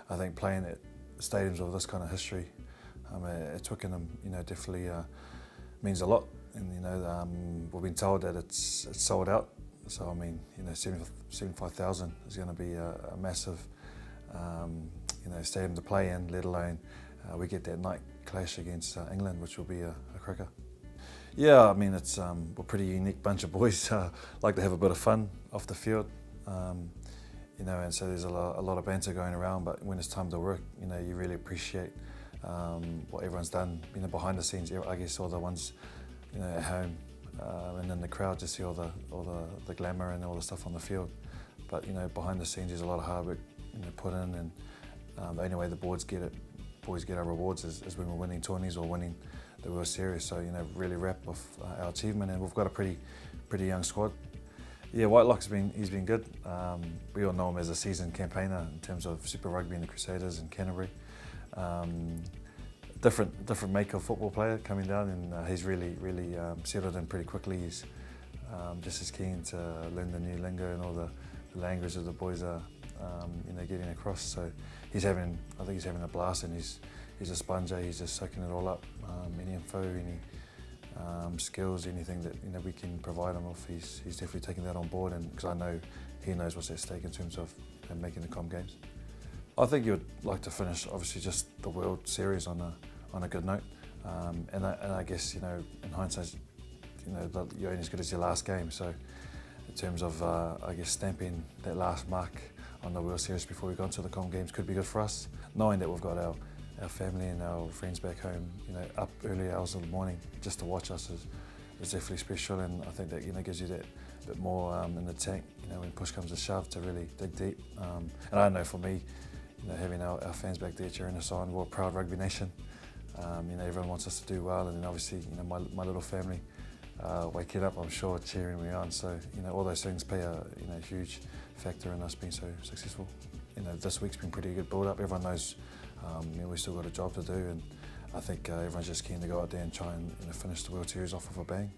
I think playing at stadiums with this kind of history at Twickenham, definitely means a lot. And we've been told that it's sold out. So I mean, 75,000 is going to be a massive, stadium to play in. Let alone we get that night clash against England, which will be a cracker. Yeah, I mean it's we're a pretty unique bunch of boys. Like to have a bit of fun off the field, and so there's a lot of banter going around. But when it's time to work, you really appreciate what everyone's done. Behind the scenes, I guess all the ones at home, and then the crowd just see all the glamour and all the stuff on the field. But behind the scenes, there's a lot of hard work put in, and the only way the boys get our rewards is when we're winning tourneys or winning the World Series. So really wrap with our achievement, and we've got a pretty young squad. Yeah, Whitelock's he's been good. We all know him as a seasoned campaigner in terms of Super Rugby and the Crusaders in Canterbury. Different make of football player coming down, and he's really settled in pretty quickly. He's just as keen to learn the new lingo and all the language that the boys are getting across. So I think he's having a blast, and he's a sponge. He's just soaking it all up. Any info, any skills, anything that we can provide him with, he's definitely taking that on board. And because I know he knows what's at stake in terms of making the Com Games. I think you'd like to finish, obviously, just the World Series on a good note, and I guess in hindsight, you're only as good as your last game. So in terms of I guess stamping that last mark on the World Series before we go into the Com Games could be good for us, knowing that we've got our family and our friends back home, up early hours of the morning just to watch us is definitely special. And I think that gives you that bit more in the tank, when push comes to shove, to really dig deep. And I know for me, having our fans back there cheering us on, we're a proud rugby nation. Everyone wants us to do well, and then obviously, my little family waking up, I'm sure, cheering me on. So, all those things play a huge factor in us being so successful. This week's been pretty good build-up. Everyone knows we've still got a job to do, and I think everyone's just keen to go out there and try and finish the World Series off with a bang.